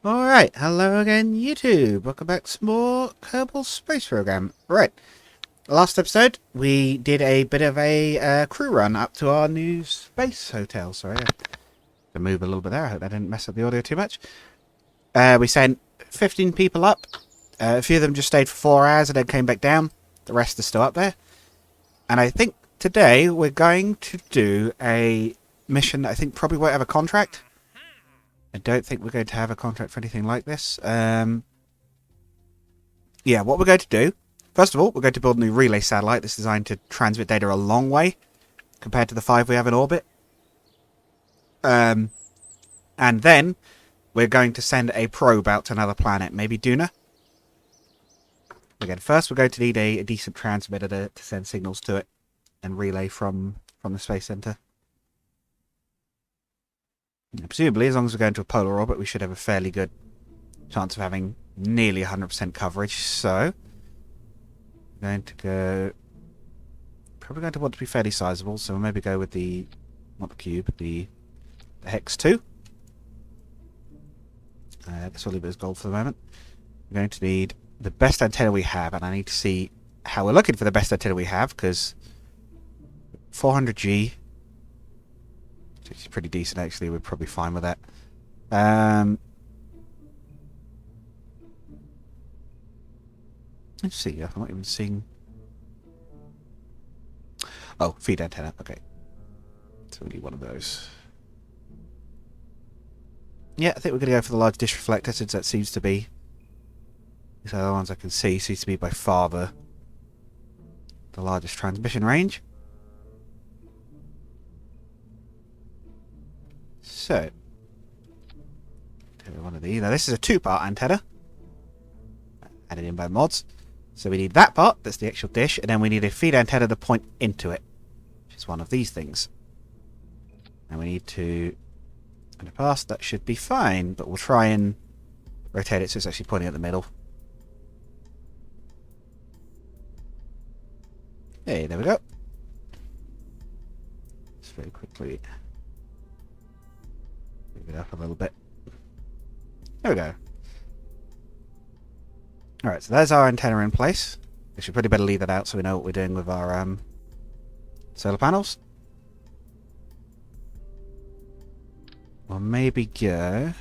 Alright, hello again YouTube. Welcome back to some more Kerbal Space Program. Right, last episode we did a bit of a crew run up to our new space hotel. Sorry, I had to move a little bit there. I hope that didn't mess up the audio too much. We sent 15 people up. A few of them just stayed for 4 hours and then came back down. The rest are still up there. And I think today we're going to do a mission that I think probably won't have a contract. I don't think we're going to have a contract for anything like this. Yeah, what we're going to do, first of all, we're going to build a new relay satellite that's designed to transmit data a long way compared to the 5 we have in orbit. And then we're going to send a probe out to another planet, maybe Duna. Again, first we're going to need a decent transmitter to send signals to it and relay from the space center. Presumably, as long as we're going to a polar orbit, we should have a fairly good chance of having nearly 100% coverage. So, we're going to go... Probably going to want to be fairly sizable, so we'll maybe go with the... Not the cube, the Hex 2. This will leave it as gold for the moment. We're going to need the best antenna we have, and I need to see how we're looking for the best antenna we have, because 400G... which is pretty decent actually, we're probably fine with that. Let's see, I'm not even seeing... Oh, feed antenna, okay. So we need one of those. Yeah, I think we're going to go for the large dish reflector, since that seems to be... These are the ones I can see, seems to be by far the largest transmission range. So, do one of these. Now, this is a 2-part antenna, added in by mods. So we need that part, that's the actual dish, and then we need a feed antenna to point into it, which is one of these things. And we need to, in the past, that should be fine, but we'll try and rotate it so it's actually pointing at the middle. Hey, there we go. Just very quickly. Move it up a little bit. There we go. Alright, so there's our antenna in place. We should probably better leave that out so we know what we're doing with our solar panels. We'll maybe go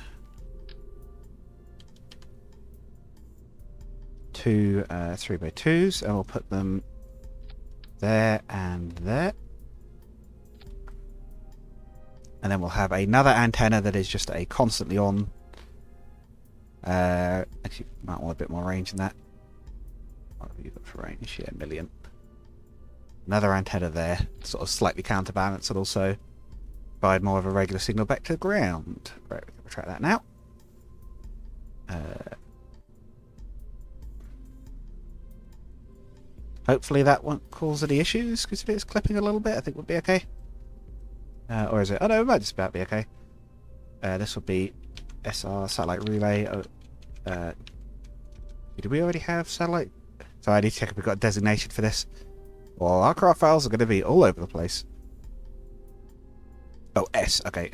to 3x2s, and we'll put them there and there. And then we'll have another antenna that is just a constantly on. Actually, might want a bit more range than that. What have you got for range? Yeah, 1 million. Another antenna there, sort of slightly counterbalance, and also provide more of a regular signal back to the ground. Right, we'll try that now. Hopefully that won't cause any issues, because if it's clipping a little bit, I think we'll be okay. Or is it? Oh no, it might just about be okay. This will be SR satellite relay. Did we already have satellite? So I need to check if we've got a designation for this. Well, our craft files are going to be all over the place. Oh, S. Okay,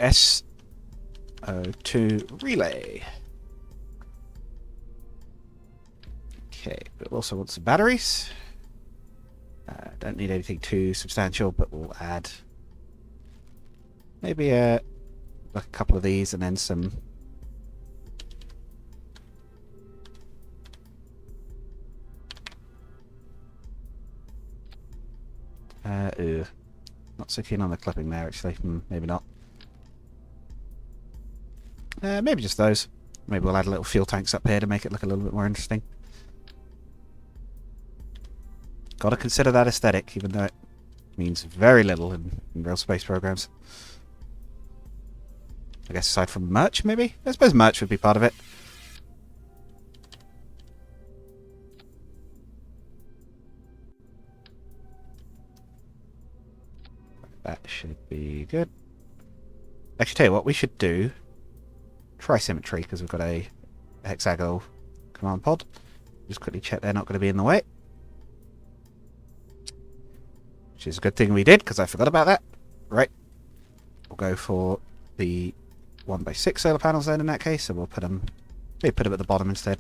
S02 relay. Okay, we'll also want some batteries. Don't need anything too substantial, but we'll add maybe like a couple of these and then some not so keen on the clipping there actually. Maybe not. Maybe just those. Maybe we'll add a little fuel tanks up here to make it look a little bit more interesting. Gotta consider that aesthetic, even though it means very little in real space programs. I guess aside from merch, maybe? I suppose merch would be part of it. That should be good. Actually, tell you what, we should do tri-symmetry, because we've got a hexagonal command pod. Just quickly check they're not going to be in the way. Which is a good thing we did, because I forgot about that. Right. We'll go for the 1x6 solar panels then in that case, so we'll put them Maybe put them at the bottom instead.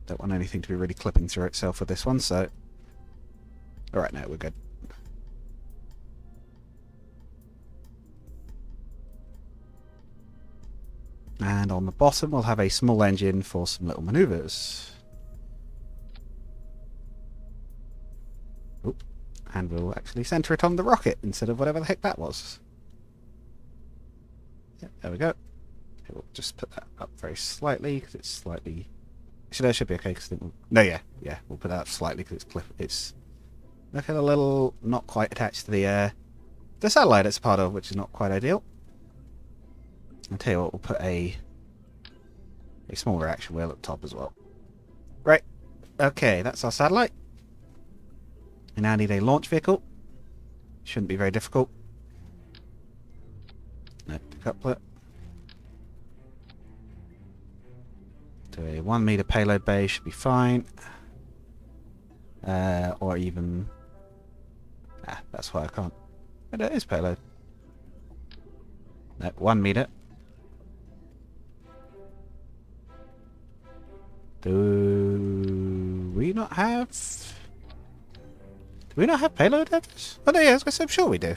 Don't want anything to be really clipping through itself with this one, so... Alright, now we're good. And on the bottom we'll have a small engine for some little manoeuvres. Oop. And we'll actually centre it on the rocket instead of whatever the heck that was. Yeah, there we go. Okay, we'll just put that up very slightly because it's slightly... Actually, that should be okay. Cause no, yeah, we'll put that up slightly because it's looking a little not quite attached to the satellite it's part of, which is not quite ideal. I'll tell you what, we'll put a small reaction wheel at the top as well. Right, okay, that's our satellite. We now need a launch vehicle. Shouldn't be very difficult. No, decoupler. Do a 1 meter payload bay, should be fine. Or even... that's why I can't. But it is payload. No, 1 meter. Do we not have... Do we not have payload headers? Oh no, yeah, I was going to say, I'm sure we do.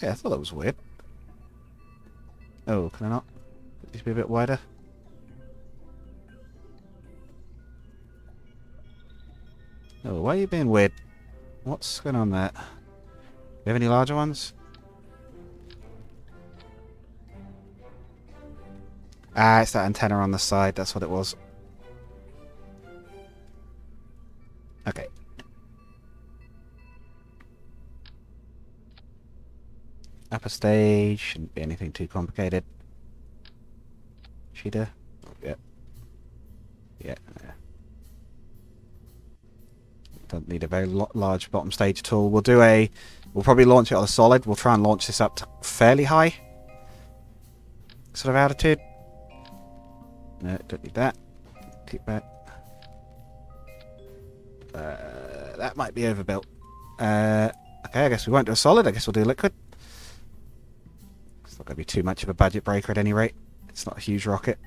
Yeah, I thought that was weird. Oh, can I not? Could this be a bit wider? Oh, why are you being weird? What's going on there? Do you have any larger ones? Ah, it's that antenna on the side, that's what it was. Okay. Upper stage, shouldn't be anything too complicated. Cheetah? Yeah. Yeah. Don't need a very large bottom stage at all. We'll probably launch it on a solid. We'll try and launch this up to fairly high sort of altitude. No, don't need that. Keep that. That might be overbuilt. Okay, I guess we won't do a solid. I guess we'll do liquid. It's not going to be too much of a budget breaker at any rate. It's not a huge rocket.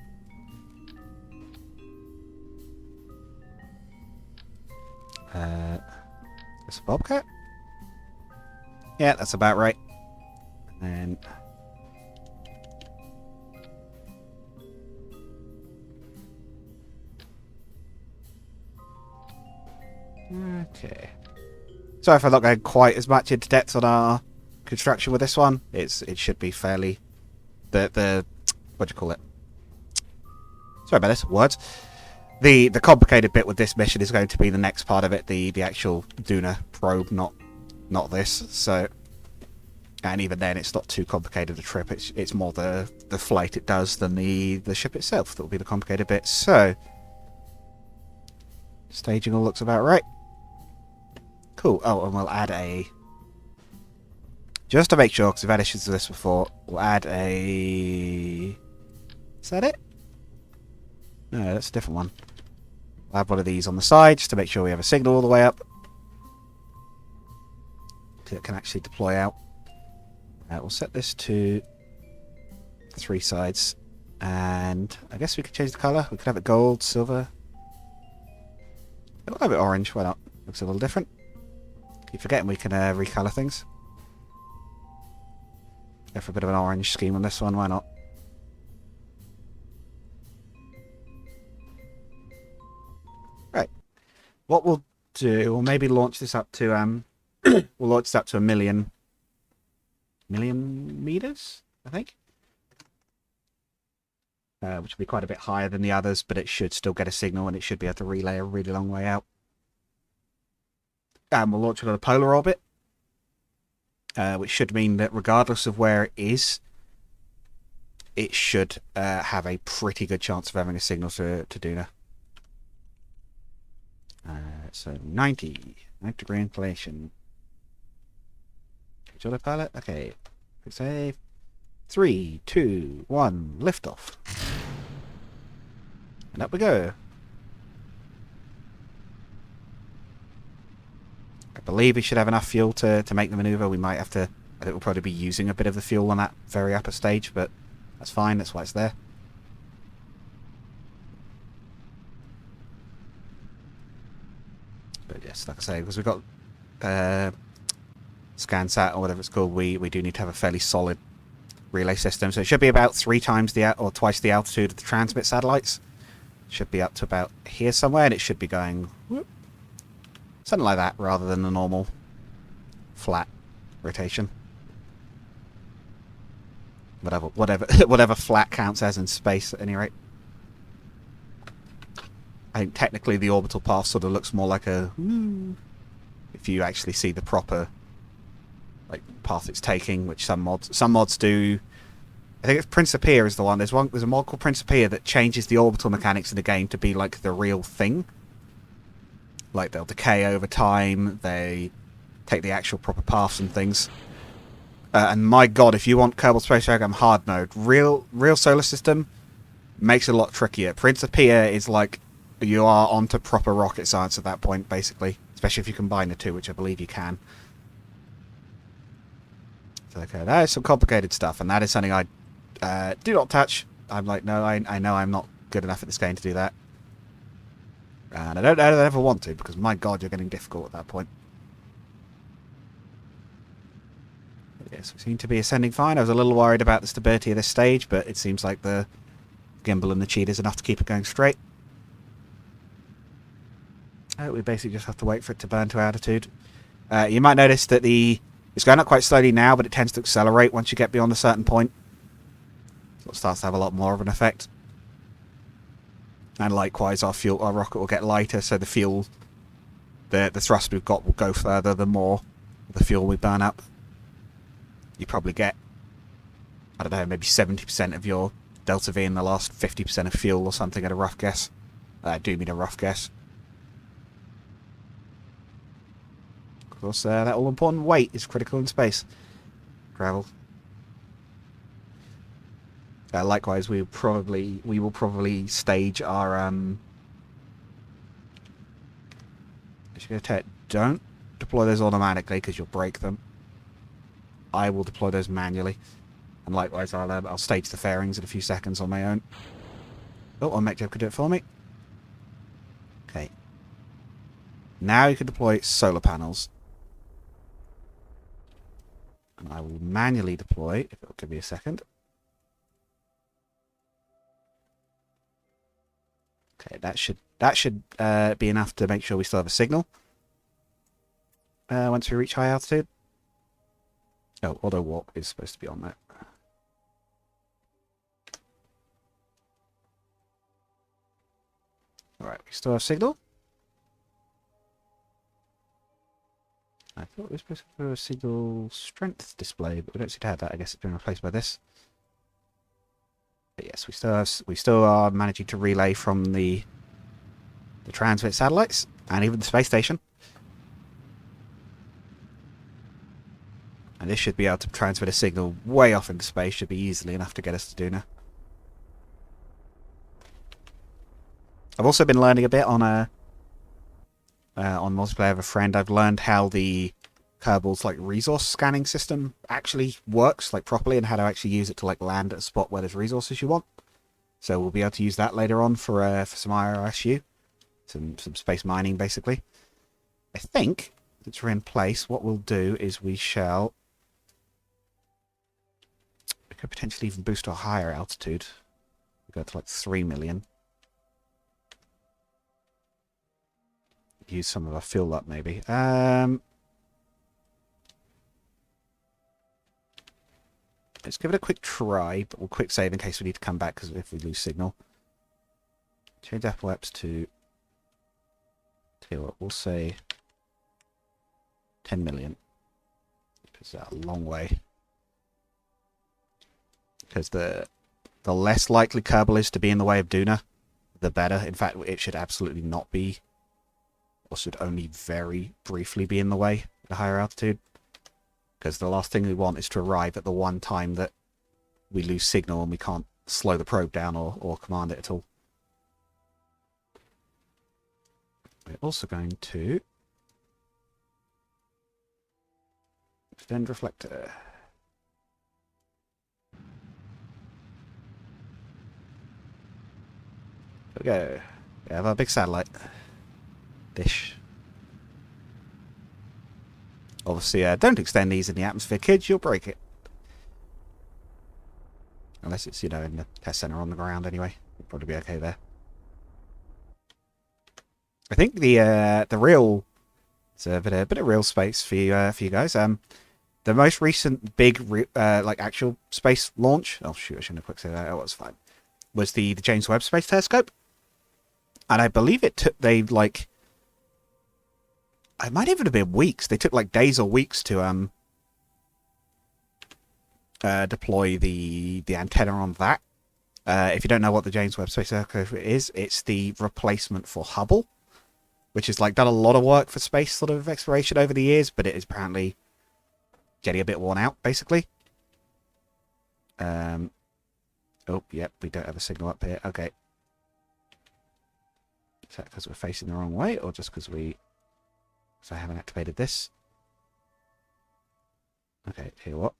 It's a Bobcat? Yeah, that's about right. And okay. Sorry if I'm not going quite as much into depth on our construction with this one. It should be fairly the what do you call it? Sorry about this, words. The complicated bit with this mission is going to be the next part of it, the actual Duna probe, not this. So, and even then, it's not too complicated a trip. It's more the flight it does than the ship itself that will be the complicated bit. So, staging all looks about right. Cool. Oh, and we'll add a... Just to make sure, because we've had issues with this before, we'll add a... Is that it? No, that's a different one. We'll have one of these on the side, just to make sure we have a signal all the way up. So it can actually deploy out. We'll set this to 3 sides. And I guess we could change the colour. We could have it gold, silver. We'll have it orange, why not? Looks a little different. Keep forgetting we can recolour things. Go for a bit of an orange scheme on this one, why not? Right. What we'll do, we'll maybe launch this up to we'll launch this up to 1 million meters, I think. Which will be quite a bit higher than the others, but it should still get a signal and it should be able to relay a really long way out. And we'll launch it on a polar orbit, which should mean that regardless of where it is, it should have a pretty good chance of having a signal to Duna. So 90 degree inclination. Autopilot. Okay. Say 3, 2, 1, liftoff. And up we go. I believe we should have enough fuel to make the maneuver. We might have to... I think we'll probably be using a bit of the fuel on that very upper stage, but that's fine. That's why it's there. But yes, like I say, because we've got ScanSat or whatever it's called, we do need to have a fairly solid relay system. So it should be about 3 times or twice the altitude of the transmit satellites. It should be up to about here somewhere, and it should be going whoop, something like that, rather than the normal flat rotation. Whatever flat counts as in space, at any rate. I think technically the orbital path sort of looks more like a if you actually see the proper path it's taking, which some mods do. I think it's Principia is the one. There's a mod called Principia that changes the orbital mechanics in the game to be like the real thing. Like they'll decay over time, they take the actual proper paths and things. And my god, if you want Kerbal Space Program hard mode, real solar system makes it a lot trickier. Principia is like you are onto proper rocket science at that point, basically. Especially if you combine the two, which I believe you can. So, okay, that is some complicated stuff, and that is something I do not touch. I'm like, no, I know I'm not good enough at this game to do that. And I don't ever want to, because my god, you're getting difficult at that point. Yes, we seem to be ascending fine. I was a little worried about the stability of this stage, but it seems like the gimbal and the cheat is enough to keep it going straight. We basically just have to wait for it to burn to altitude. You might notice that it's going up quite slowly now, but it tends to accelerate once you get beyond a certain point. So it starts to have a lot more of an effect. And likewise, our rocket will get lighter, so the fuel, the thrust we've got will go further the more the fuel we burn up. You probably get, I don't know, maybe 70% of your delta V in the last 50% of fuel or something at a rough guess. I do mean a rough guess. Of course, that all-important weight is critical in space. Gravel. Likewise, we will probably stage our don't deploy those automatically because you'll break them. I will deploy those manually, and likewise I'll stage the fairings in a few seconds on my own. Oh, I'll make Jeff could do it for me. Okay. Now you can deploy solar panels. And I will manually deploy, if it'll give me a second. Okay, that should be enough to make sure we still have a signal. Once we reach high altitude. Oh, auto warp is supposed to be on that. Alright, we still have signal. I thought we were supposed to have a signal strength display, but we don't seem to have that. I guess it's been replaced by this. But yes, we still are managing to relay from the transmit satellites and even the space station. And this should be able to transmit a signal way off into space. Should be easily enough to get us to Duna. I've also been learning a bit on multiplayer with a friend. I've learned how the Kerbal's resource scanning system actually works properly, and how to actually use it to land at a spot where there's resources you want. So we'll be able to use that later on for some IRSU, some space mining basically. I think since we're in place, what we'll do is we could potentially even boost to a higher altitude. We'll go to 3 million. Use some of our fuel up maybe. Let's give it a quick try, but we'll quick save in case we need to come back because if we lose signal. Change apoaps to, tell you what, we'll say 10 million. It's a long way. Because the less likely Kerbal is to be in the way of Duna, the better. In fact, it should absolutely not be, or should only very briefly be in the way at a higher altitude. Because the last thing we want is to arrive at the one time that we lose signal and we can't slow the probe down or command it at all. We're also going to Extend reflector. There we go. We have our big satellite dish. Obviously, don't extend these in the atmosphere, kids. You'll break it. Unless it's, you know, in the test center on the ground anyway. You'll probably be okay there. I think the real... It's a bit of real space for you guys. The most recent big, like, actual space launch... Oh, shoot, I shouldn't have quick said that. Oh, it was fine. Was the James Webb Space Telescope. And I believe it took... They, like... It might even have been weeks. They took, like, days or weeks to, deploy the antenna on that. If you don't know what the James Webb Space Telescope is, it's the replacement for Hubble, which has, like, done a lot of work for space sort of exploration over the years, but it is apparently getting a bit worn out, basically. Oh, yep, we don't have a signal up here. Okay. Is that because we're facing the wrong way, or just because I haven't activated this? Okay, here what?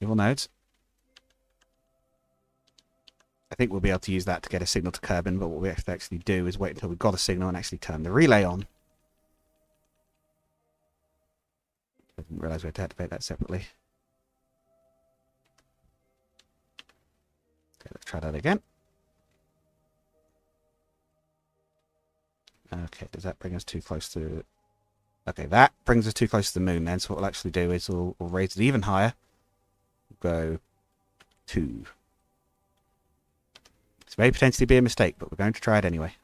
Evil nodes. I think we'll be able to use that to get a signal to Kerbin, but what we have to actually do is wait until we've got a signal and actually turn the relay on. I didn't realise we had to activate that separately. Okay, let's try that again. Okay, does that bring us too close to... Okay, that brings us too close to the moon then, so what we'll actually do is we'll raise it even higher. We'll go 2. This may potentially be a mistake, but we're going to try it anyway.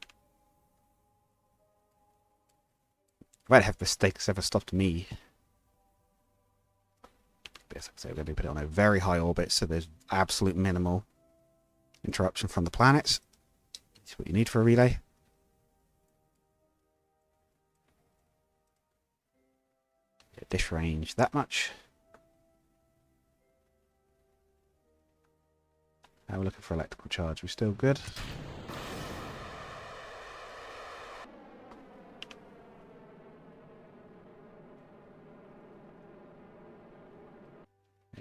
I might have mistakes ever stopped me. Yes, so we're going to put it on a very high orbit, so there's absolute minimal interruption from the planets. That's what you need for a relay. Dish range that much. Now we're looking for electrical charge. We're still good.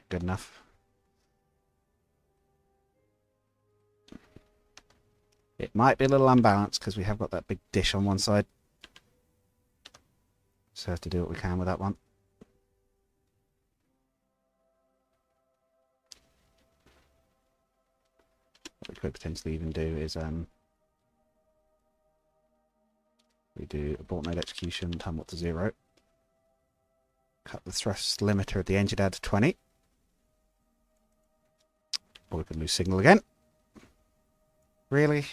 Good enough. It might be a little unbalanced because we have got that big dish on one side. So have to do what we can with that one. What we could potentially even do is we do abort node execution, tumble to 0. Cut the thrust limiter at the engine down to 20. Or we can lose signal again. Really?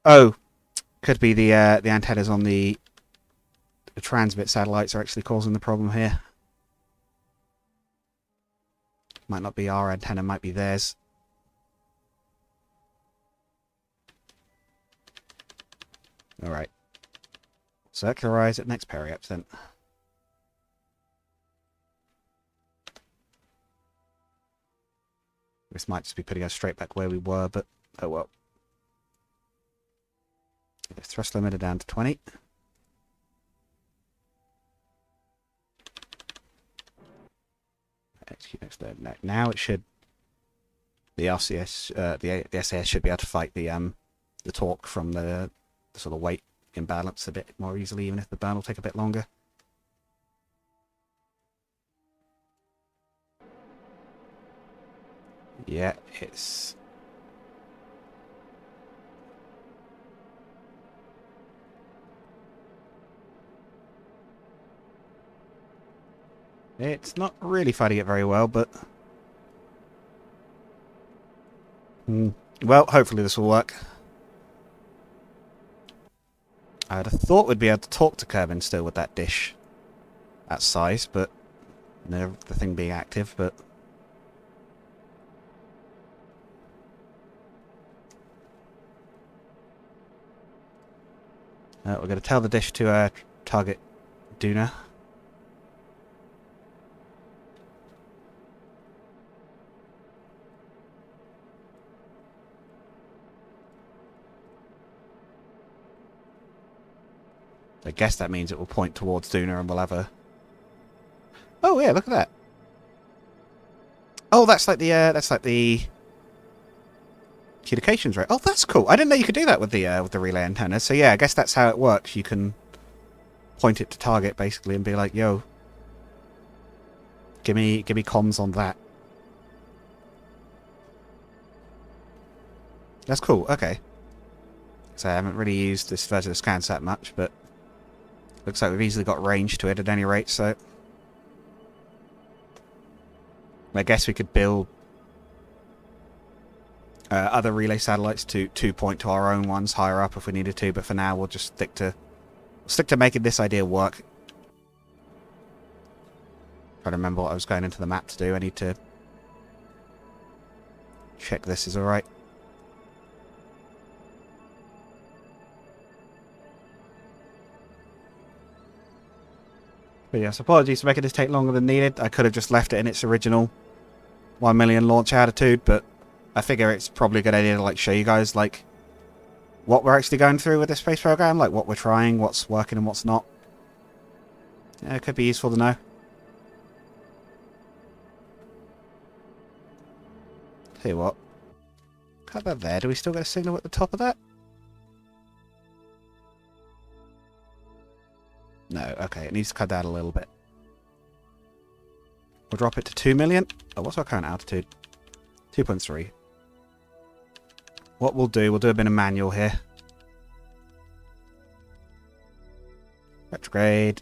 Oh, could be the antennas on the transmit satellites are actually causing the problem here. Might not be our antenna, might be theirs. Alright. Circularize at next periapse then. This might just be putting us straight back where we were, but oh well. Thrust limiter down to 20. Execute next node. Now it should... The RCS, the SAS should be able to fight the torque from the sort of weight imbalance a bit more easily, even if the burn will take a bit longer. Yeah, it's... It's not really fighting it very well, but... Well, hopefully this will work. I'd have thought we'd be able to talk to Kerbin still with that dish. That size, but... The thing being active, but... We're going to tell the dish to target Duna. I guess that means it will point towards Duna and we'll have a... Oh, yeah, look at that. Oh, that's like the communications, right? Oh, that's cool. I didn't know you could do that with the relay antenna. So yeah, I guess that's how it works. You can point it to target basically and be like, "Yo, give me comms on that." That's cool. Okay. So I haven't really used this version of ScanSat much, but looks like we've easily got range to it at any rate. So I guess we could build other relay satellites to point to our own ones higher up if we needed to, but for now we'll just stick to making this idea work. Trying to remember what I was going into the map to do. I need to check this is alright. But yes, apologies for making this take longer than needed. I could have just left it in its original 1 million launch altitude, but I figure it's probably a good idea to like show you guys like what we're actually going through with this space program, like what we're trying, what's working and what's not. Yeah, it could be useful to know. Tell you what, cut that there. Do we still get a signal at the top of that? No, okay, it needs to cut down a little bit. We'll drop it to 2 million. Oh, what's our current altitude? 2.3. What we'll do a bit of manual here. Retrograde.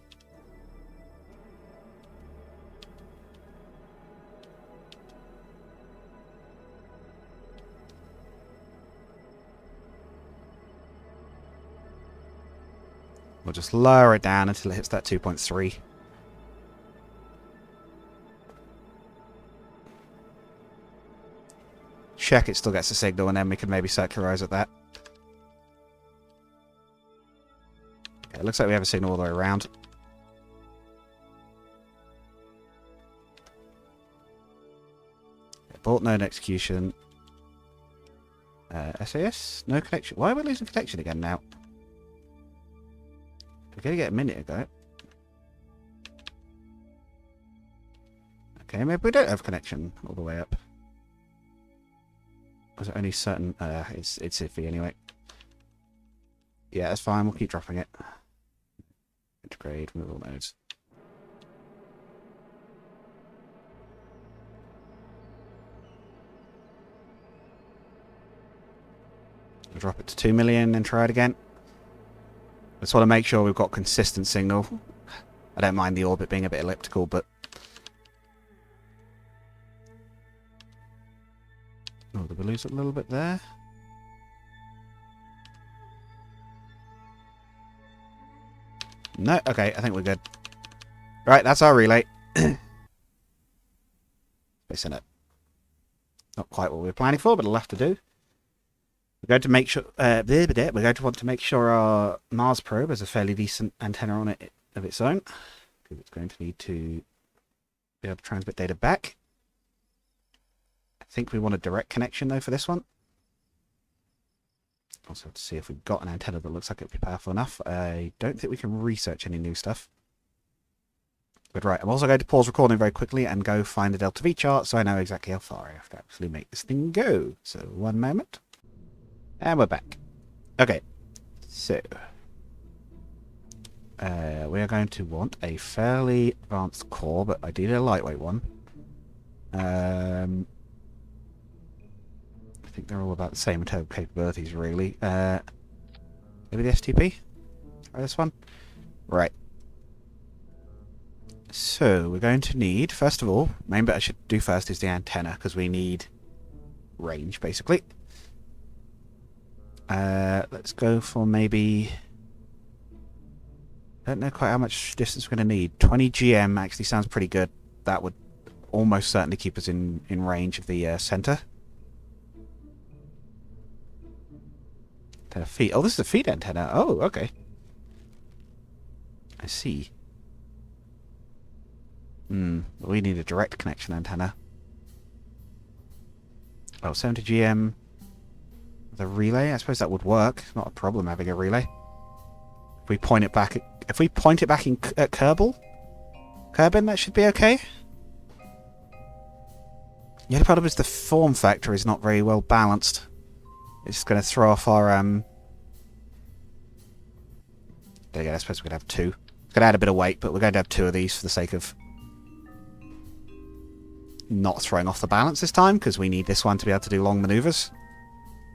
We'll just lower it down until it hits that 2.3. Check it still gets a signal, and then we can maybe circularize at that. Okay, it looks like we have a signal all the way around. Abort node execution. SAS? No connection. Why are we losing connection again now? We're going to get a minute ago. Okay, maybe we don't have connection all the way up. Was it only certain... it's iffy anyway. Yeah, that's fine. We'll keep dropping it. Integrate, remove all nodes. We'll drop it to 2 million and try it again. Just want to make sure we've got consistent signal. I don't mind the orbit being a bit elliptical, but... Oh, did we lose it a little bit there? No, okay, I think we're good. Right, that's our relay. Spacing it. Not quite what we were planning for, but it'll have to do. We're going to make sure we're going to want to make sure our Mars probe has a fairly decent antenna on it of its own, because it's going to need to be able to transmit data back. I think we want a direct connection though for this one. Also have to see if we've got an antenna that looks like it would be powerful enough. I don't think we can research any new stuff. But right, I'm also going to pause recording very quickly and go find the delta V chart so I know exactly how far I have to actually make this thing go. So one moment. And we're back. Okay, so we are going to want a fairly advanced core, but ideally a lightweight one. I think they're all about the same in terms of capabilities, really. Maybe the STP? Or this one? Right. So, we're going to need, first of all, main bit I should do first is the antenna, because we need range, basically. Let's go for maybe... I don't know quite how much distance we're going to need. 20 GM actually sounds pretty good. That would almost certainly keep us in range of the center. Feed. Oh, this is a feed antenna. Oh, okay. I see. We need a direct connection antenna. Oh, 70 GM. The relay? I suppose that would work. It's not a problem having a relay. If we point it back If we point it back at Kerbal, that should be okay. The only problem is the form factor is not very well balanced. It's going to throw off our... There you go, I suppose we could have two. It's going to add a bit of weight, but we're going to have two of these for the sake of not throwing off the balance this time, because we need this one to be able to do long manoeuvres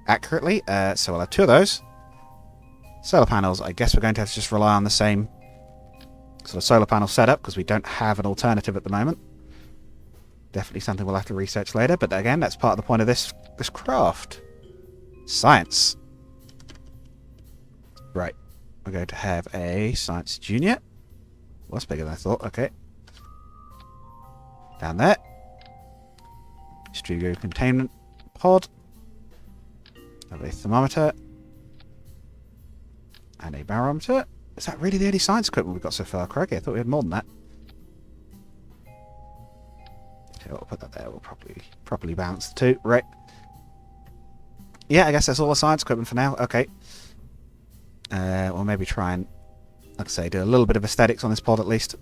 accurately. So we'll have two of those. Solar panels, I guess we're going to have to just rely on the same sort of solar panel setup, because we don't have an alternative at the moment. Definitely something we'll have to research later, but again, that's part of the point of this craft. Science. Right. We're going to have a Science Junior. Well, that's bigger than I thought. Okay. Down there. Studio containment pod. Have a thermometer. And a barometer. Is that really the only science equipment we've got so far? Crikey, I thought we had more than that. Okay, we'll put that there. We'll properly balance the two. Right. Yeah, I guess that's all the science equipment for now. Okay. We'll maybe try and, like I say, do a little bit of aesthetics on this pod at least.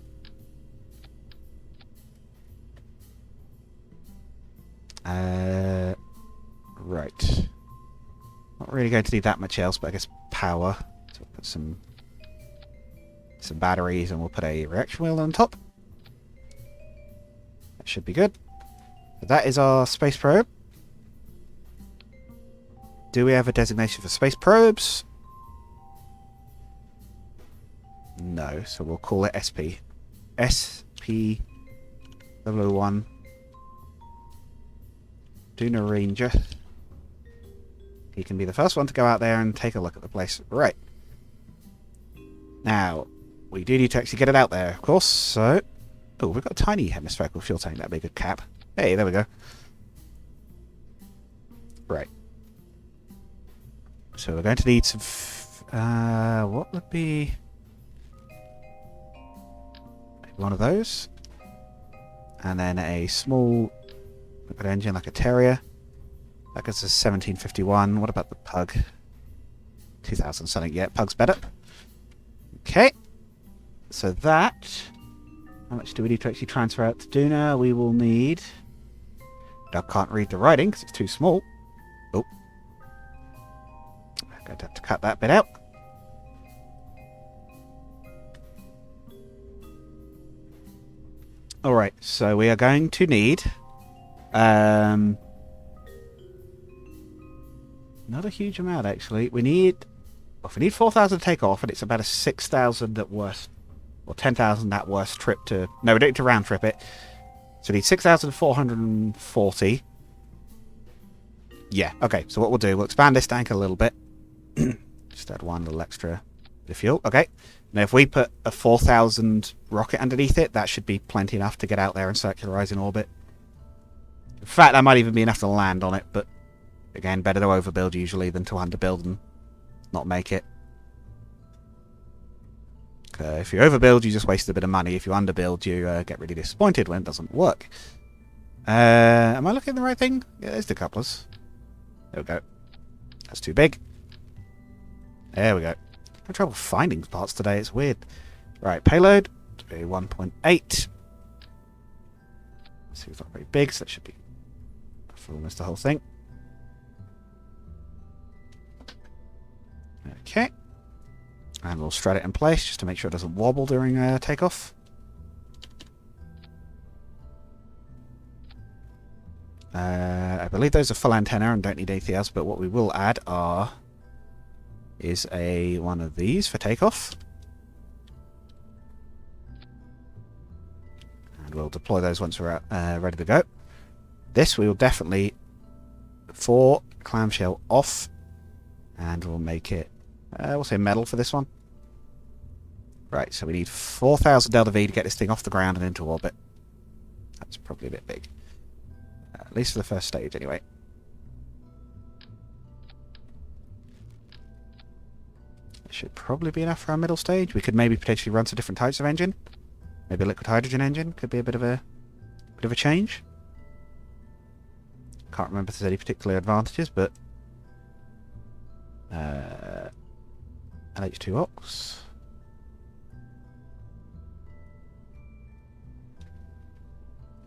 Right. Not really going to need that much else, but I guess power. So we'll put some batteries, and we'll put a reaction wheel on top. That should be good. So that is our space probe. Do we have a designation for space probes? No, so we'll call it SP. SP001. Duna Ranger. He can be the first one to go out there and take a look at the place. Right. Now, we do need to actually get it out there, of course, so... Oh, we've got a tiny hemispherical fuel tank. That'd be a good cap. Hey, there we go. Right. So we're going to need some... what would be... Maybe one of those. And then a small liquid engine like a Terrier. That goes to 1751. What about the Pug? 2000 something. Yeah, Pug's better. Okay. So that... How much do we need to actually transfer out to Duna? We will need... I can't read the writing because it's too small. Oh. I'm going to have to cut that bit out. Alright, so we are going to need... not a huge amount, actually. We need... Well, if we need 4,000 to take off, and it's about a 6,000 at worst... Or 10,000 at worst trip to... No, we don't need to round trip it. So we need 6,440. Yeah, okay. So what we'll do, we'll expand this tank a little bit. Just add one little extra bit of fuel. Okay. Now if we put a 4,000 rocket underneath it, that should be plenty enough to get out there and circularize in orbit. In fact, that might even be enough to land on it, but... Again, better to overbuild usually than to underbuild and not make it. If you overbuild, you just wasted a bit of money. If you underbuild, you get really disappointed when it doesn't work. Am I looking at the right thing? Yeah, there's the couplers. There we go. That's too big. There we go. I'm having trouble finding parts today. It's weird. Right, payload. 1.8. See, it's not very big, so that should be for almost the whole thing. Okay. And we'll strut it in place just to make sure it doesn't wobble during takeoff. I believe those are full antenna and don't need anything else, but what we will add is one of these for takeoff. And we'll deploy those once we're ready to go. This we will definitely, for clamshell off, and we'll make it we'll say metal for this one. Right, so we need 4,000 delta V to get this thing off the ground and into orbit. That's probably a bit big. At least for the first stage, anyway. It should probably be enough for our middle stage. We could maybe potentially run some different types of engine. Maybe a liquid hydrogen engine could be a bit of a change. Can't remember if there's any particular advantages, but LH2 ox.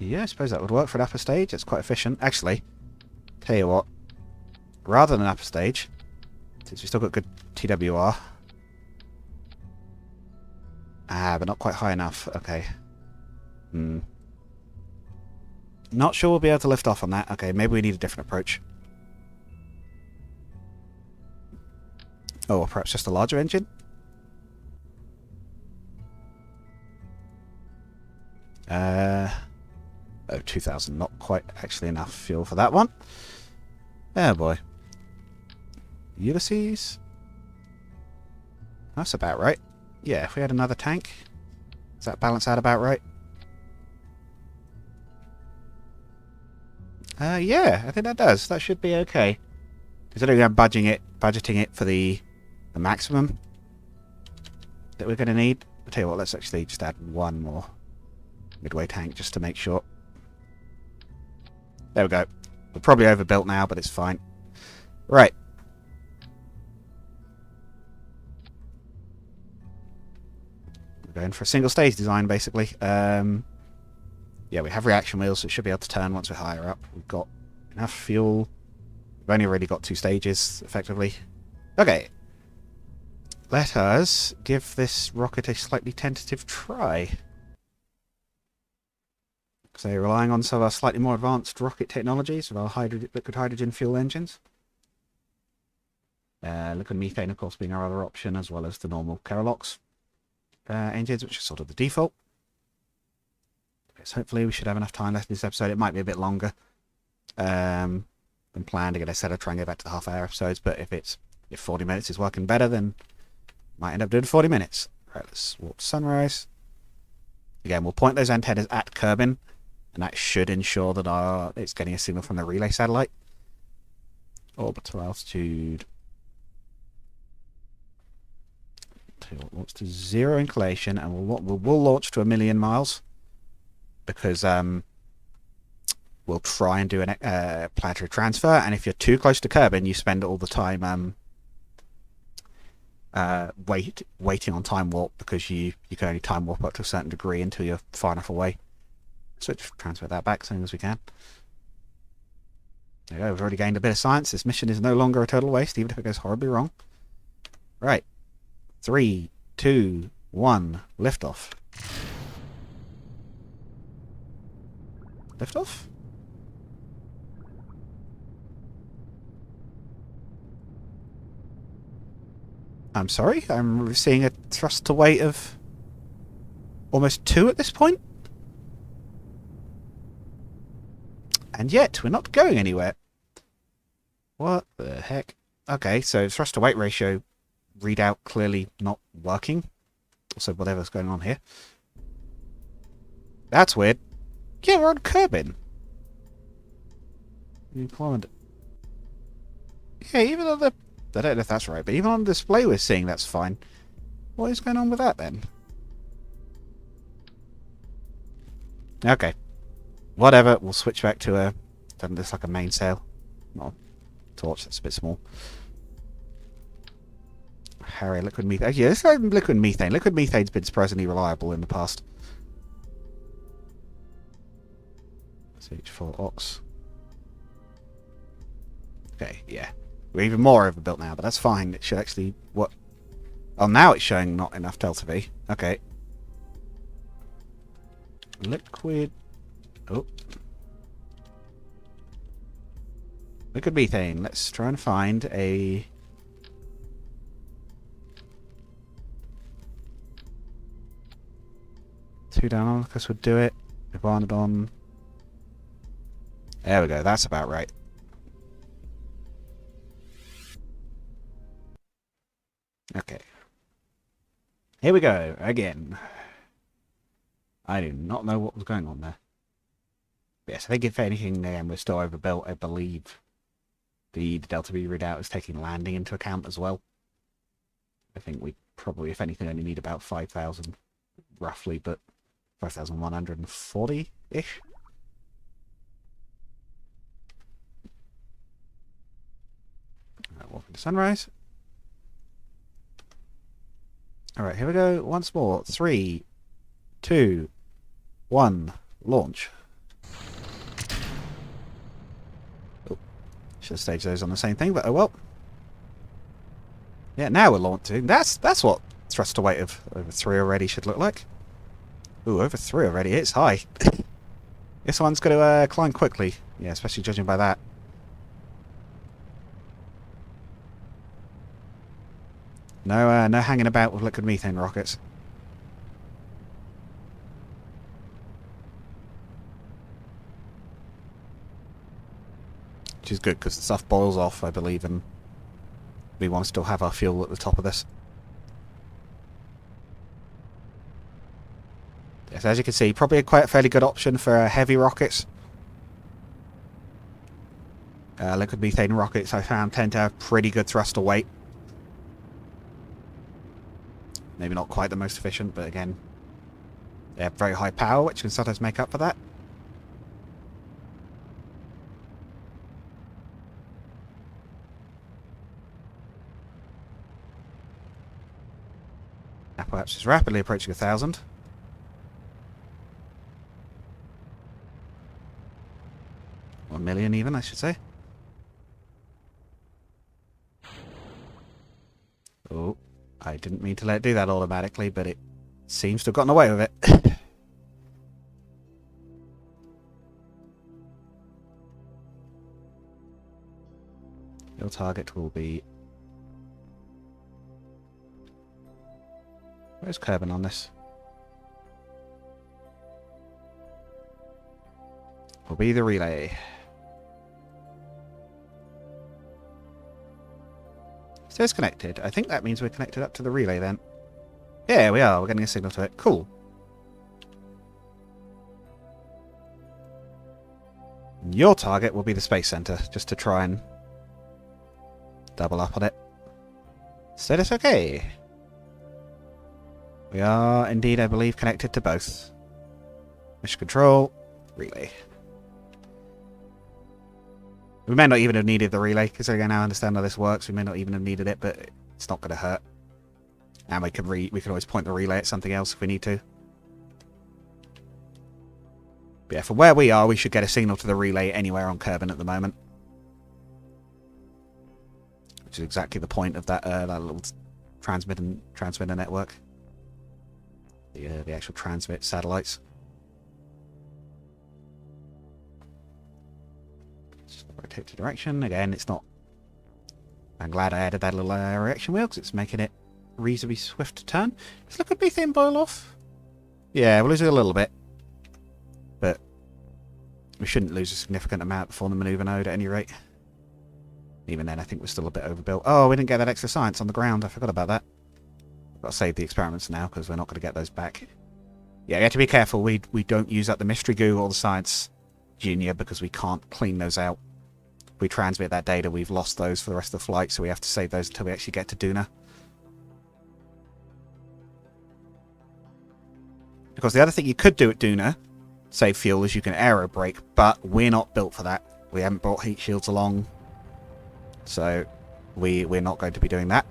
Yeah, I suppose that would work for an upper stage. It's quite efficient. Actually, tell you what, rather than an upper stage, since we've still got good TWR. Ah, but not quite high enough. Okay. Not sure we'll be able to lift off on that. Okay, maybe we need a different approach. Oh, or perhaps just a larger engine? Oh, 2,000. Not quite actually enough fuel for that one. Oh boy. Ulysses? That's about right. Yeah, if we had another tank. Does that balance out about right? Yeah, I think that does. That should be okay. Considering I'm budgeting it for the maximum that we're going to need. I'll tell you what, let's actually just add one more midway tank just to make sure. There we go. We're probably overbuilt now, but it's fine. Right. We're going for a single stage design, basically. Yeah, we have reaction wheels, so it should be able to turn once we're higher up. We've got enough fuel. We've only really got 2 stages, effectively. Okay. Let us give this rocket a slightly tentative try. So relying on some of our slightly more advanced rocket technologies with our liquid hydrogen fuel engines. Liquid methane, of course, being our other option, as well as the normal Keralox engines, which is sort of the default. So hopefully we should have enough time left in this episode. It might be a bit longer than planned. Again, I said I'd try and go back to the half-hour episodes, but if 40 minutes is working better, then might end up doing 40 minutes. Right, let's walk to sunrise. Again, we'll point those antennas at Kerbin, and that should ensure that it's getting a signal from the relay satellite. Orbital altitude. Launch to 0 inclination, and we'll launch to 1,000,000 miles. Because we'll try and do a planetary transfer, and if you're too close to Kerbin, you spend all the time waiting on time warp, because you can only time warp up to a certain degree until you're far enough away. So just transfer that back as soon as we can. There you go, we've already gained a bit of science. This mission is no longer a total waste, even if it goes horribly wrong. Right. 3, 2, 1, liftoff. Liftoff? I'm sorry? I'm seeing a thrust to weight of almost 2 at this point? And yet, we're not going anywhere. What the heck? Okay, so thrust to weight ratio readout clearly not working. Also, whatever's going on here. That's weird. Yeah, we're on Kerbin. Yeah, even on the... I don't know if that's right, but even on the display we're seeing that's fine. What is going on with that, then? Okay. Whatever, we'll switch back to a... Doesn't this like a mainsail? Not a torch, that's a bit small. Harry, liquid methane. Yeah, this is liquid methane. Liquid methane's been surprisingly reliable in the past. H4 Ox. Okay, yeah. We're even more overbuilt now, but that's fine. It should actually... What? Oh, now it's showing not enough delta V. Okay. Liquid... Oh. Liquid methane. Let's try and find a... Two down on, because would do it. One on... There we go, that's about right. Okay. Here we go, again. I do not know what was going on there. But yes, I think if anything, we're still overbuilt. I believe the Delta V readout is taking landing into account as well. I think we probably, if anything, only need about 5,000, roughly, but 5,140-ish? Welcome to sunrise. Alright, here we go. Once more. 3, 2, 1, launch. Should have staged those on the same thing, but oh well. Yeah, now we're launching. That's what thruster weight of over 3 already should look like. Ooh, over 3 already. It's high. This one's going to climb quickly. Yeah, especially judging by that. No, no hanging about with liquid methane rockets. Which is good, because the stuff boils off, I believe, and we want to still have our fuel at the top of this. Yes, as you can see, probably a fairly good option for heavy rockets. Liquid methane rockets, I found, tend to have pretty good thruster weight. Maybe not quite the most efficient, but again, they have very high power, which can sometimes make up for that. Now perhaps it's rapidly approaching 1,000. Or 1 million even, I should say. Oh, I didn't mean to let it do that automatically, but it seems to have gotten away with it. Your target will be... Where's Kerbal on this? Will be the relay. So it's connected. I think that means we're connected up to the relay then. Yeah, we are. We're getting a signal to it. Cool. Your target will be the Space Center, just to try and double up on it. Status okay. We are indeed, I believe, connected to both. Mission control, relay. We may not even have needed the relay, because I now understand how this works. We may not even have needed it, but it's not going to hurt. And we can always point the relay at something else if we need to. But yeah, from where we are, we should get a signal to the relay anywhere on Kerbal at the moment. Which is exactly the point of that little transmitter network. The actual transmit satellites. Rotate to direction. Again, it's not... I'm glad I added that little reaction wheel, because it's making it reasonably swift to turn. Does liquid methane boil off? Yeah, we'll lose it a little bit. But we shouldn't lose a significant amount before the manoeuvre node at any rate. Even then, I think we're still a bit overbuilt. Oh, we didn't get that extra science on the ground. I forgot about that. I've got to save the experiments now, because we're not going to get those back. Yeah, you have to be careful. We don't use up the mystery goo or the science junior, because we can't clean those out. We transmit that data, we've lost those for the rest of the flight, so we have to save those until we actually get to Duna. Because the other thing you could do at Duna, save fuel, is you can aero brake, but we're not built for that. We haven't brought heat shields along, so we're not going to be doing that.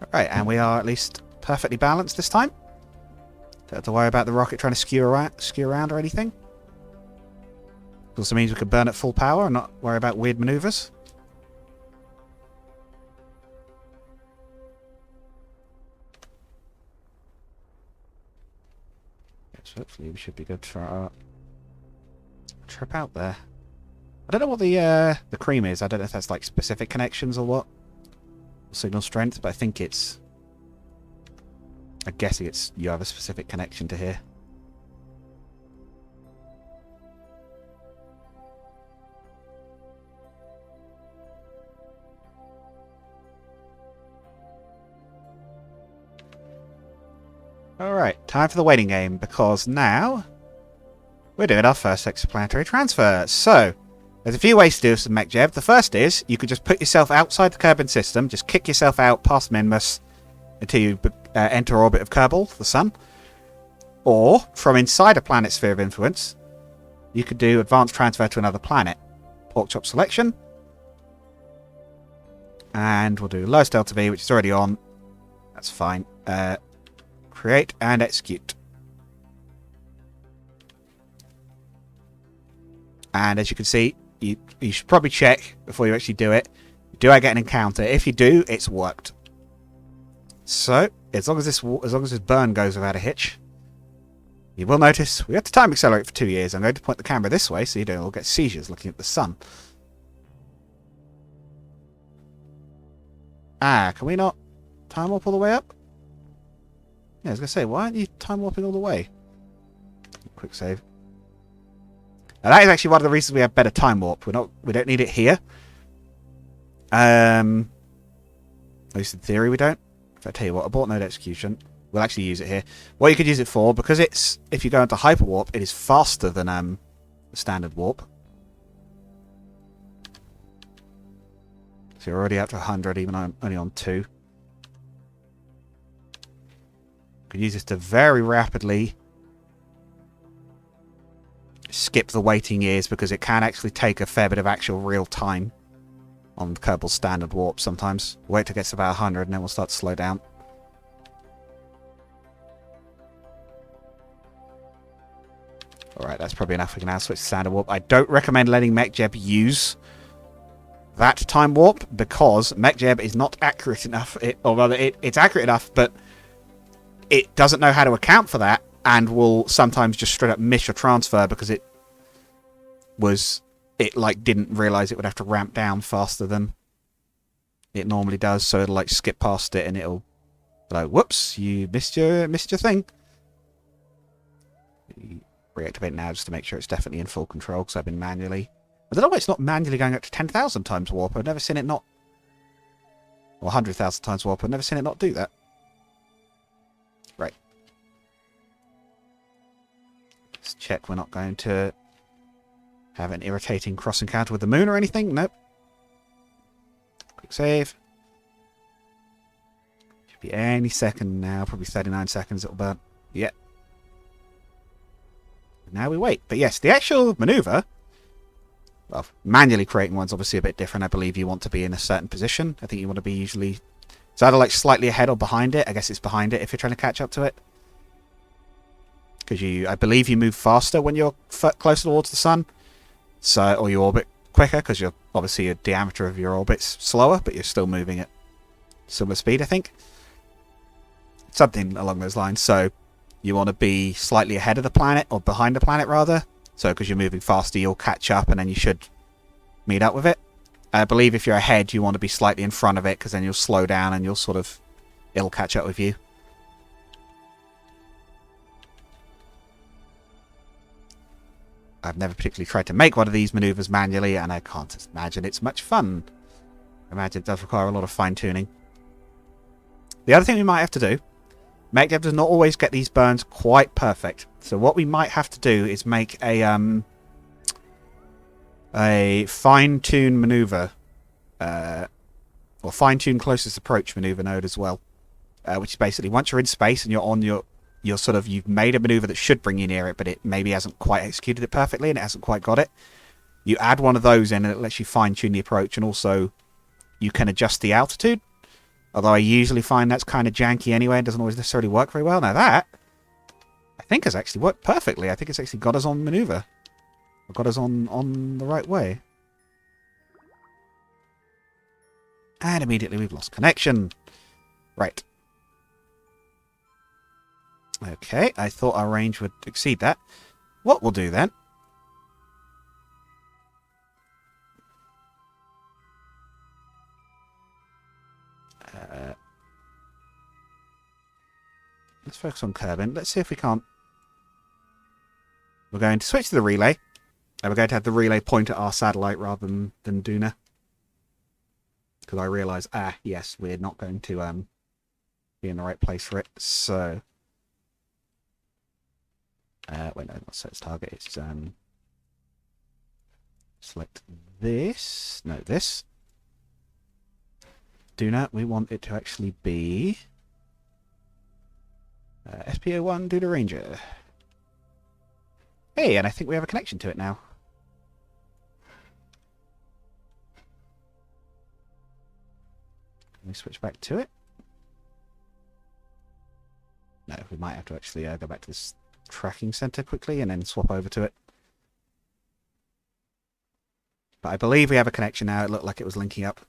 Alright, and we are at least perfectly balanced this time. Don't have to worry about the rocket trying to skew around or anything. It also means we can burn at full power and not worry about weird maneuvers. So hopefully we should be good for our trip out there. I don't know what the cream is. I don't know if that's like specific connections or what. Signal strength, but I think it's... I'm guessing it's you have a specific connection to here. Alright, time for the waiting game, because now we're doing our first exoplanetary transfer. So, there's a few ways to do some MechJev. The first is, you could just put yourself outside the Kerbal system, just kick yourself out past Minmus until you enter orbit of Kerbal, the sun. Or, from inside a planet's sphere of influence, you could do advanced transfer to another planet. Pork chop selection. And we'll do lowest delta V, which is already on. That's fine. Create and execute. And as you can see, you should probably check before you actually do it. Do I get an encounter? If you do, it's worked. So, as long as this burn goes without a hitch, you will notice we have to time accelerate for 2 years. I'm going to point the camera this way so you don't all get seizures looking at the sun. Ah, can we not time warp all the way up? Yeah, I was going to say, why aren't you time warping all the way? Quick save. Now that is actually one of the reasons we have better time warp. We don't need it here. At least in theory we don't. If I tell you what, abort node execution. We'll actually use it here. What you could use it for, because it's, if you go into hyper warp, it is faster than the standard warp. So you're already up to 100, even though I'm only on 2. You could use this to very rapidly skip the waiting years, because it can actually take a fair bit of actual real time on Kerbal's standard warp sometimes. Wait till it gets to about 100 and then we'll start to slow down. Alright, that's probably enough. We can now switch to standard warp. I don't recommend letting MechJeb use that time warp, because MechJeb is not accurate enough. Or rather, it's accurate enough, but it doesn't know how to account for that, and will sometimes just straight up miss your transfer because it didn't realize it would have to ramp down faster than it normally does, so it'll like skip past it and it'll be like, whoops, you missed your thing. Reactivate now just to make sure it's definitely in full control, because I've been manually... I don't know why it's not manually going up to 10,000 times warp. I've never seen it not... Or 100,000 times warp. I've never seen it not do that. Right. Let's check we're not going to have an irritating cross encounter with the moon or anything. Nope. Quick save. Should be any second now. Probably 39 seconds it'll burn. Yep. Now we wait. But yes, the actual maneuver, well, manually creating one's obviously a bit different. I believe you want to be in a certain position. I think you want to be usually... It's either like slightly ahead or behind it. I guess it's behind it if you're trying to catch up to it. Because I believe you move faster when you're closer towards the sun. So, or you orbit quicker, because you're obviously your diameter of your orbit's slower, but you're still moving at similar speed, I think. Something along those lines. So you want to be slightly ahead of the planet, or behind the planet rather. So because you're moving faster, you'll catch up and then you should meet up with it. I believe if you're ahead, you want to be slightly in front of it, because then you'll slow down and it'll catch up with you. I've never particularly tried to make one of these maneuvers manually, and I can't imagine it's much fun. I imagine it does require a lot of fine-tuning. The other thing we might have to do, MechDev does not always get these burns quite perfect. So what we might have to do is make a fine-tune maneuver, or fine-tune closest approach maneuver node as well, which is basically once you're in space and you're on you've made a maneuver that should bring you near it, but it maybe hasn't quite executed it perfectly and it hasn't quite got it. You add one of those in and it lets you fine-tune the approach, and also you can adjust the altitude. Although I usually find that's kind of janky anyway, it doesn't always necessarily work very well. Now that, I think has actually worked perfectly. I think it's actually got us on maneuver. Or got us on the right way. And immediately we've lost connection. Right. Okay, I thought our range would exceed that. What we'll do then... let's focus on Kerbin. Let's see if we can't... We're going to switch to the relay. And we're going to have the relay point at our satellite rather than Duna. Because I realise, yes, we're not going to be in the right place for it. So... wait, no, not set its target. It's select this. No, this. Duna, we want it to actually be SPO1 Duna Ranger. Hey, and I think we have a connection to it now. Can we switch back to it? No, we might have to actually go back to this tracking center quickly and then swap over to it. But I believe we have a connection now. It looked like it was linking up.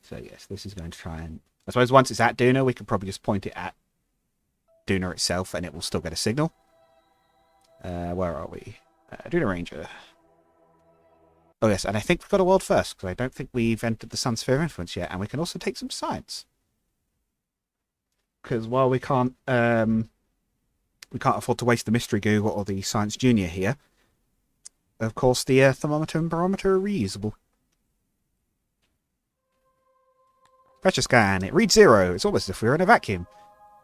So yes, this is going to try and... I suppose once it's at Duna, we could probably just point it at Duna itself and it will still get a signal. Where are we? Duna Ranger. Oh yes, and I think we've got a world first, because I don't think we've entered the Sun Sphere of Influence yet, and we can also take some science. Because while we can't afford to waste the Mystery Goo or the Science Junior here, of course the thermometer and barometer are reusable. Pressure scan, it reads 0. It's almost as if we were in a vacuum.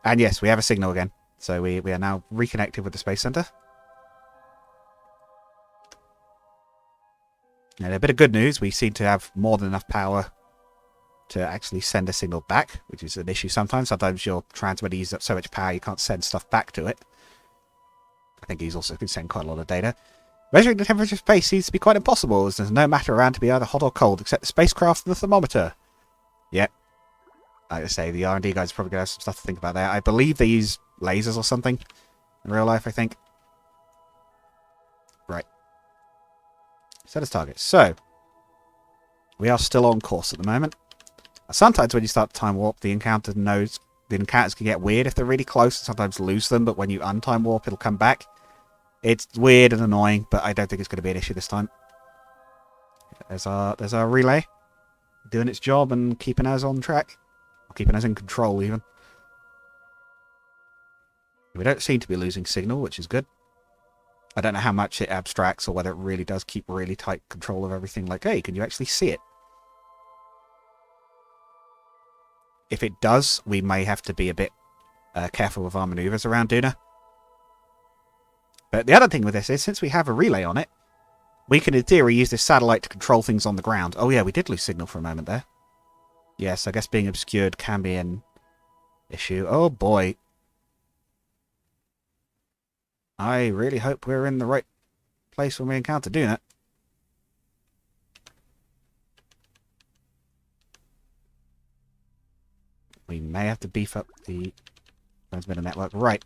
And yes, we have a signal again. So we are now reconnected with the Space Center. And a bit of good news, we seem to have more than enough power to actually send a signal back, which is an issue sometimes. Sometimes your transmitter uses up so much power you can't send stuff back to it. I think he's also can send quite a lot of data. Measuring the temperature of space seems to be quite impossible, as there's no matter around to be either hot or cold, except the spacecraft and the thermometer. Yep. Like I say, the R&D guys are probably going to have some stuff to think about there. I believe they use lasers or something in real life, I think. Right. Set as target. So, we are still on course at the moment. Sometimes when you start to time warp, the encounters can get weird if they're really close and sometimes lose them, but when you untime warp, it'll come back. It's weird and annoying, but I don't think it's going to be an issue this time. There's our relay. Doing its job and keeping us on track. Or keeping us in control, even. We don't seem to be losing signal, which is good. I don't know how much it abstracts or whether it really does keep really tight control of everything. Like, hey, can you actually see it? If it does, we may have to be a bit careful with our maneuvers around Duna. But the other thing with this is, since we have a relay on it, we can, in theory, use this satellite to control things on the ground. Oh yeah, we did lose signal for a moment there. Yes, I guess being obscured can be an issue. Oh boy. I really hope we're in the right place when we encounter Duna. We may have to beef up the transmitter network. Right.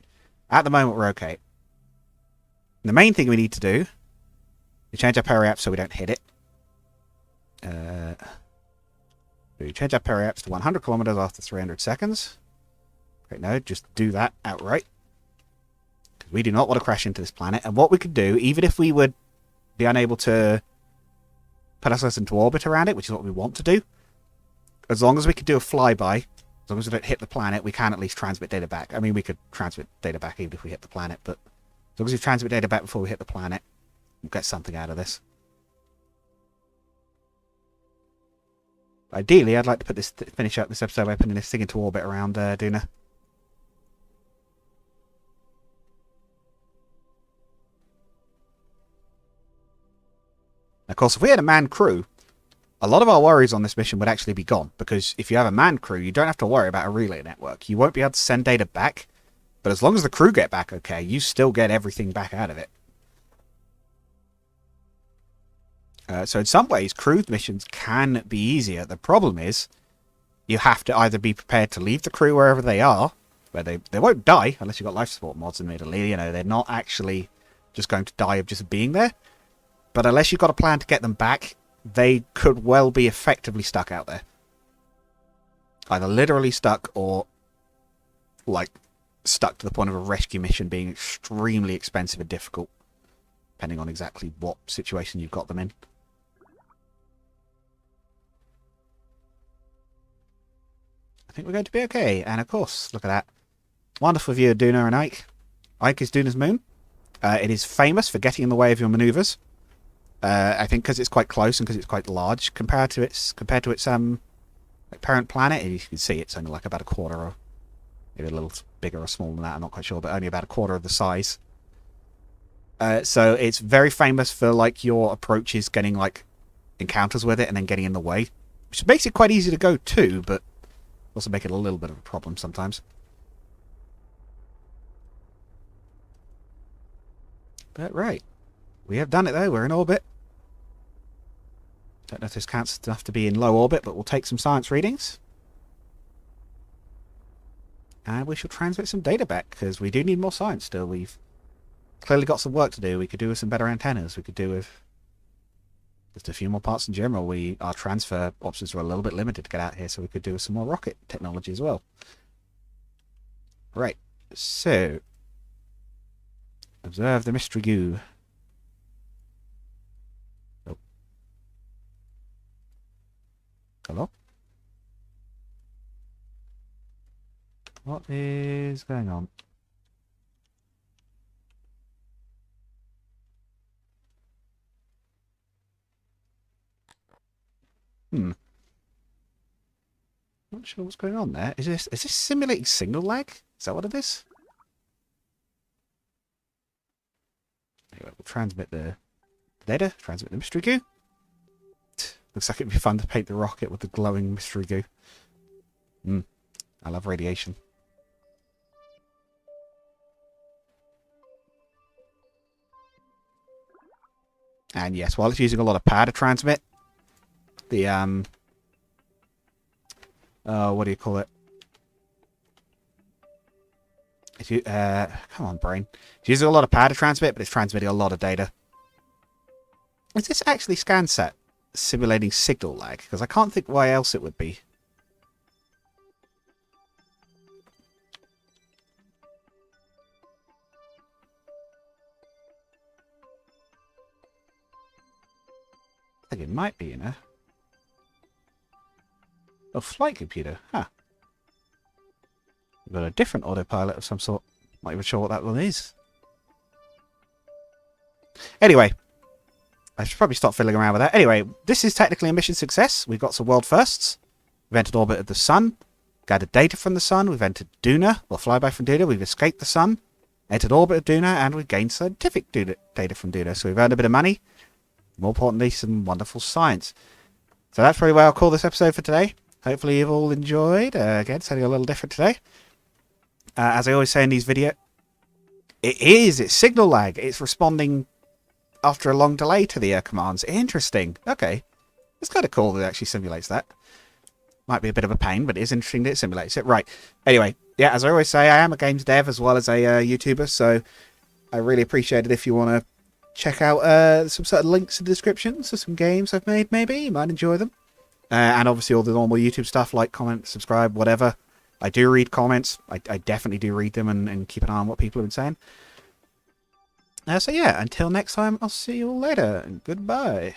At the moment, we're okay. The main thing we need to do is change our periapts so we don't hit it. We change our periapts to 100 kilometers after 300 seconds. Right, no, just do that outright. Because we do not want to crash into this planet. And what we could do, even if we would be unable to put ourselves into orbit around it, which is what we want to do, as long as we could do a flyby, as long as we don't hit the planet, we can at least transmit data back. I mean, we could transmit data back even if we hit the planet, but as long as we transmit data back before we hit the planet, we'll get something out of this. Ideally, I'd like to finish up this episode by putting this thing into orbit around Duna. Of course, if we had a manned crew, a lot of our worries on this mission would actually be gone, because if you have a manned crew, you don't have to worry about a relay network. You won't be able to send data back, but as long as the crew get back okay, you still get everything back out of it. So in some ways, crewed missions can be easier. The problem is, you have to either be prepared to leave the crew wherever they are, where they won't die, unless you've got life support mods in Italy. You know, they're not actually just going to die of just being there. But unless you've got a plan to get them back, they could well be effectively stuck out there. Either literally stuck or, like, stuck to the point of a rescue mission being extremely expensive and difficult, depending on exactly what situation you've got them in. I think we're going to be okay. And of course, look at that. Wonderful view of Duna and Ike. Ike is Duna's moon. It is famous for getting in the way of your maneuvers. I think because it's quite close and because it's quite large compared to its like parent planet. And you can see it's only like about a quarter, or maybe a little bigger or smaller than that. I'm not quite sure, but only about a quarter of the size. So it's very famous for like your approaches getting like encounters with it and then getting in the way, which makes it quite easy to go to, but also make it a little bit of a problem sometimes. But right. We have done it though, we're in orbit. Don't know if this counts enough to be in low orbit, but we'll take some science readings. And we shall transmit some data back, because we do need more science still. We've clearly got some work to do. We could do with some better antennas. We could do with Just a few more parts in general. Our transfer options were a little bit limited to get out here, so we could do some more rocket technology as well. Right, so observe the mystery goo. Oh. Hello? What is going on? Not sure what's going on there. Is this simulating signal lag? Is that what it is? Anyway, we'll transmit the data, transmit the mystery goo. Looks like it'd be fun to paint the rocket with the glowing mystery goo. I love radiation. And yes, while it's using a lot of power to transmit, the what do you call it? If you come on, brain. It's using a lot of power to transmit, but it's transmitting a lot of data. Is this actually ScanSat simulating signal lag? Because I can't think why else it would be. I think it might be, you know. A flight computer, huh? We've got a different autopilot of some sort. Not even sure what that one is. Anyway, I should probably stop fiddling around with that. Anyway, this is technically a mission success. We've got some world firsts. We've entered orbit of the sun, gathered data from the sun. We've entered Duna, well, flyby from Duna. We've escaped the sun, entered orbit of Duna, and we've gained scientific data from Duna. So we've earned a bit of money. More importantly, some wonderful science. So that's probably where I'll call this episode for today. Hopefully you've all enjoyed. Again, something a little different today. As I always say in these videos, it's signal lag. It's responding after a long delay to the commands. Interesting. Okay. It's kind of cool that it actually simulates that. Might be a bit of a pain, but it is interesting that it simulates it. Right. Anyway, yeah, as I always say, I am a games dev as well as a YouTuber, so I really appreciate it if you want to check out some sort of links in the description to some games I've made, maybe. You might enjoy them. And obviously all the normal YouTube stuff, like, comment, subscribe, whatever. I do read comments. I definitely do read them and keep an eye on what people have been saying. So yeah, until next time, I'll see you all later. And goodbye.